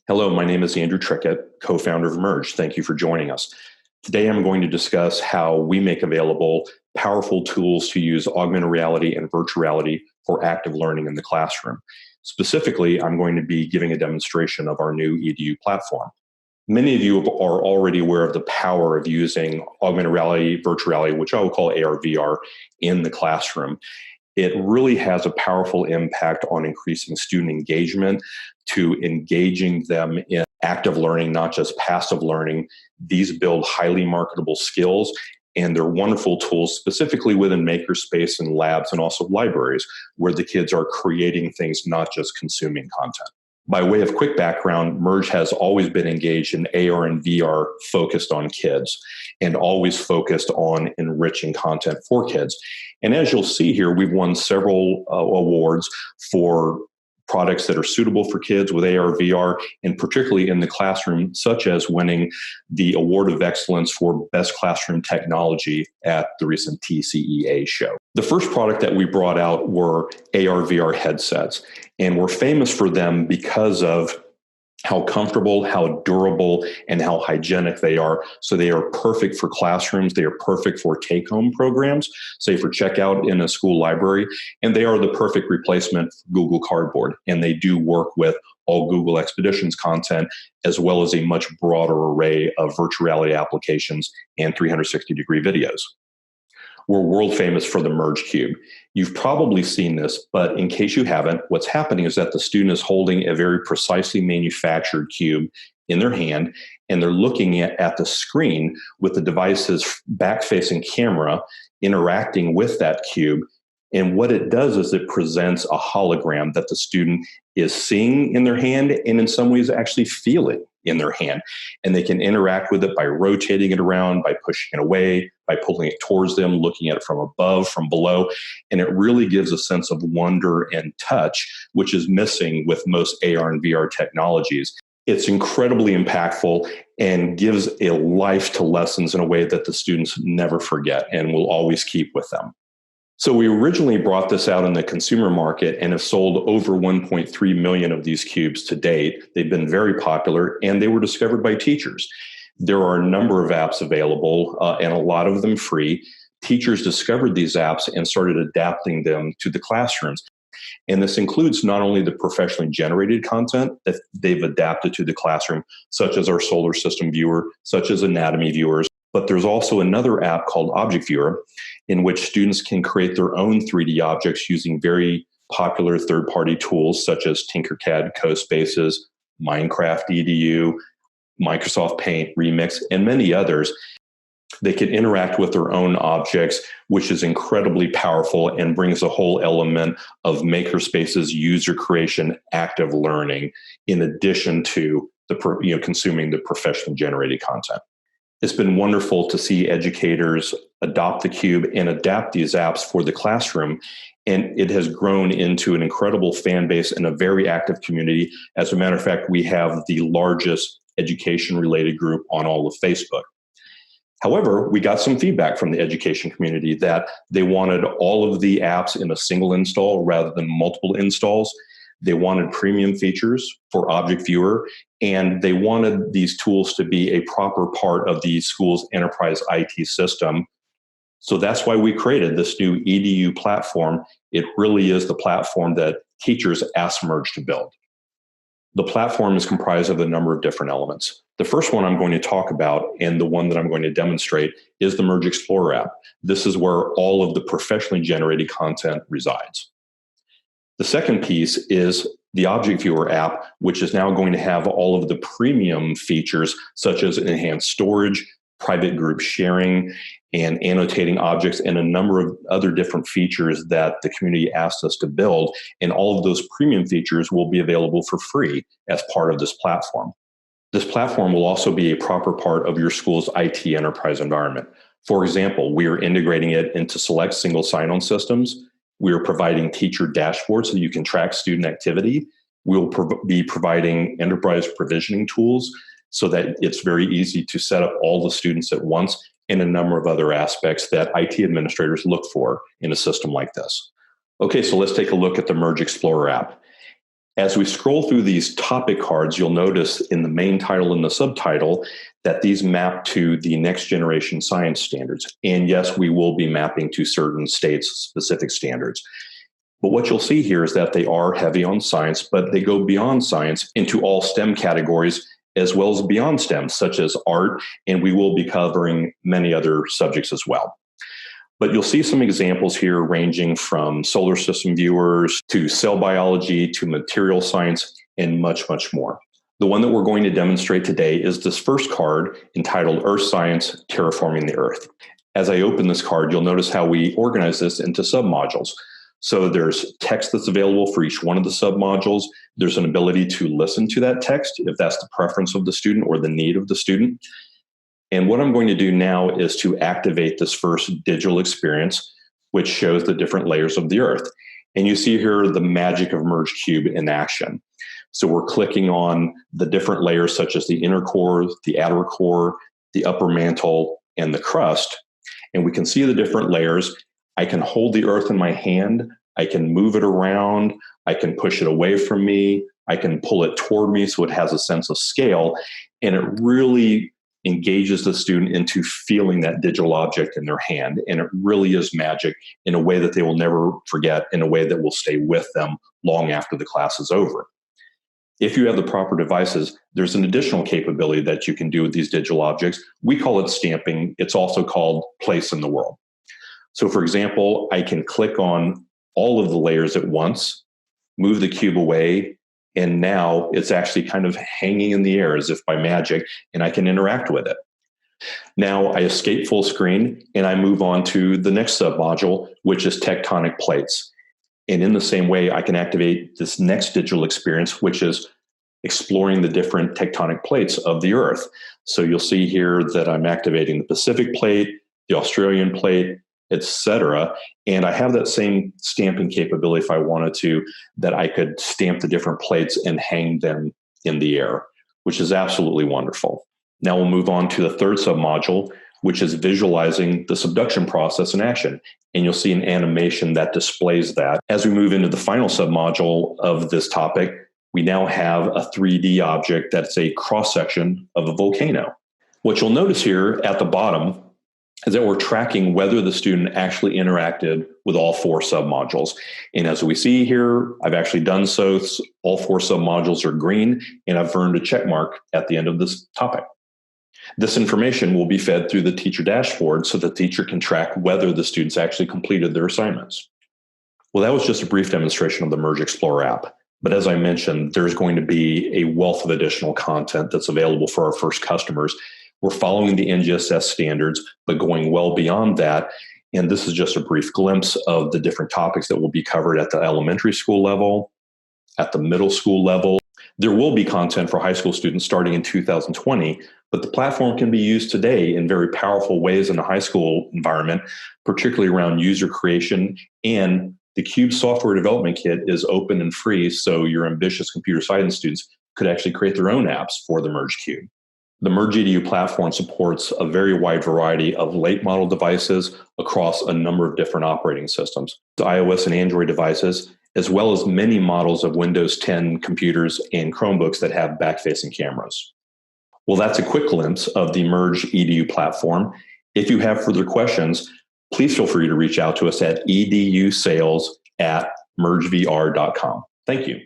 Hello, my name is Andrew Trickett, co-founder of Merge. Thank you for joining us. Today, I'm going to discuss how we make available powerful tools to use augmented reality and virtual reality for active learning in the classroom. Specifically, I'm going to be giving a demonstration of our new EDU platform. Many of you are already aware of the power of using augmented reality, virtual reality, which I will call ARVR, in the classroom. It really has a powerful impact on increasing student engagement, to engaging them in active learning, not just passive learning. These build highly marketable skills, and they're wonderful tools specifically within makerspace and labs and also libraries, where the kids are creating things, not just consuming content. By way of quick background, Merge has always been engaged in AR and VR focused on kids and always focused on enriching content for kids. And as you'll see here, we've won several awards for products that are suitable for kids with AR, VR, and particularly in the classroom, such as winning the Award of Excellence for Best Classroom Technology at the recent TCEA show. The first product that we brought out were AR, VR headsets, and we're famous for them because of how comfortable, how durable, and how hygienic they are. So they are perfect for classrooms. They are perfect for take-home programs, say for checkout in a school library, and they are the perfect replacement for Google Cardboard. And they do work with all Google Expeditions content, as well as a much broader array of virtual reality applications and 360-degree videos. We're world famous for the Merge Cube. You've probably seen this, but in case you haven't, what's happening is that the student is holding a very precisely manufactured cube in their hand, and they're looking at the screen with the device's back-facing camera interacting with that cube. And what it does is it presents a hologram that the student is seeing in their hand and in some ways actually feel it in their hand. And they can interact with it by rotating it around, by pushing it away, by pulling it towards them, looking at it from above, from below. And it really gives a sense of wonder and touch, which is missing with most AR and VR technologies. It's incredibly impactful and gives a life to lessons in a way that the students never forget and will always keep with them. So we originally brought this out in the consumer market and have sold over 1.3 million of these cubes to date. They've been very popular, and they were discovered by teachers. There are a number of apps available, and a lot of them free. Teachers discovered these apps and started adapting them to the classrooms. And this includes not only the professionally generated content that they've adapted to the classroom, such as our solar system viewer, such as anatomy viewers, but there's also another app called Object Viewer, in which students can create their own 3D objects using very popular third-party tools such as Tinkercad, CoSpaces, Minecraft EDU, Microsoft Paint, Remix, and many others. They can interact with their own objects, which is incredibly powerful and brings a whole element of makerspaces, user creation, active learning, in addition to consuming the professionally generated content. It's been wonderful to see educators adopt the cube and adapt these apps for the classroom. And it has grown into an incredible fan base and a very active community. As a matter of fact, we have the largest education-related group on all of Facebook. However, we got some feedback from the education community that they wanted all of the apps in a single install rather than multiple installs. They wanted premium features for Object Viewer, and they wanted these tools to be a proper part of the school's enterprise IT system. So that's why we created this new EDU platform. It really is the platform that teachers asked Merge to build. The platform is comprised of a number of different elements. The first one I'm going to talk about, and the one that I'm going to demonstrate, is the Merge Explorer app. This is where all of the professionally generated content resides. The second piece is the Object Viewer app, which is now going to have all of the premium features, such as enhanced storage, private group sharing, and annotating objects, and a number of other different features that the community asked us to build. And all of those premium features will be available for free as part of this platform. This platform will also be a proper part of your school's IT enterprise environment. For example, we are integrating it into select single sign-on systems. We are providing teacher dashboards so you can track student activity. We'll be providing enterprise provisioning tools so that it's very easy to set up all the students at once, and a number of other aspects that IT administrators look for in a system like this. Okay, so let's take a look at the Merge Explorer app. As we scroll through these topic cards, you'll notice in the main title and the subtitle that these map to the next generation science standards. And yes, we will be mapping to certain states' specific standards. But what you'll see here is that they are heavy on science, but they go beyond science into all STEM categories, as well as beyond STEM, such as art, and we will be covering many other subjects as well. But you'll see some examples here ranging from solar system viewers to cell biology to material science and much, much more. The one that we're going to demonstrate today is this first card entitled Earth Science, Terraforming the Earth. As I open this card, you'll notice how we organize this into submodules. So there's text that's available for each one of the submodules. There's an ability to listen to that text if that's the preference of the student or the need of the student. And what I'm going to do now is to activate this first digital experience, which shows the different layers of the Earth. And you see here the magic of Merge Cube in action. So we're clicking on the different layers such as the inner core, the outer core, the upper mantle, and the crust. And we can see the different layers. I can hold the Earth in my hand. I can move it around. I can push it away from me. I can pull it toward me so it has a sense of scale. And it really engages the student into feeling that digital object in their hand. And it really is magic in a way that they will never forget, in a way that will stay with them long after the class is over. If you have the proper devices, there's an additional capability that you can do with these digital objects. We call it stamping. It's also called place in the world. So for example, I can click on all of the layers at once, move the cube away, and now it's actually kind of hanging in the air as if by magic, and I can interact with it. Now I escape full screen and I move on to the next submodule, which is tectonic plates. And in the same way, I can activate this next digital experience, which is exploring the different tectonic plates of the Earth. So you'll see here that I'm activating the Pacific plate, the Australian plate, etc. And I have that same stamping capability if I wanted to, that I could stamp the different plates and hang them in the air, which is absolutely wonderful. Now we'll move on to the third submodule, which is visualizing the subduction process in action. And you'll see an animation that displays that. As we move into the final submodule of this topic, we now have a 3D object that's a cross-section of a volcano. What you'll notice here at the bottom is that we're tracking whether the student actually interacted with all four submodules. And as we see here, I've actually done so. All four submodules are green, and I've earned a check mark at the end of this topic. This information will be fed through the teacher dashboard so the teacher can track whether the students actually completed their assignments. Well, that was just a brief demonstration of the Merge Explorer app. But as I mentioned, there's going to be a wealth of additional content that's available for our first customers. We're following the NGSS standards, but going well beyond that. And this is just a brief glimpse of the different topics that will be covered at the elementary school level, at the middle school level. There will be content for high school students starting in 2020, but the platform can be used today in very powerful ways in the high school environment, particularly around user creation. And the Cube software development kit is open and free, so your ambitious computer science students could actually create their own apps for the Merge Cube. The Merge EDU platform supports a very wide variety of late model devices across a number of different operating systems, iOS and Android devices, as well as many models of Windows 10 computers and Chromebooks that have back-facing cameras. Well, that's a quick glimpse of the Merge EDU platform. If you have further questions, please feel free to reach out to us at edusales@mergevr.com. Thank you.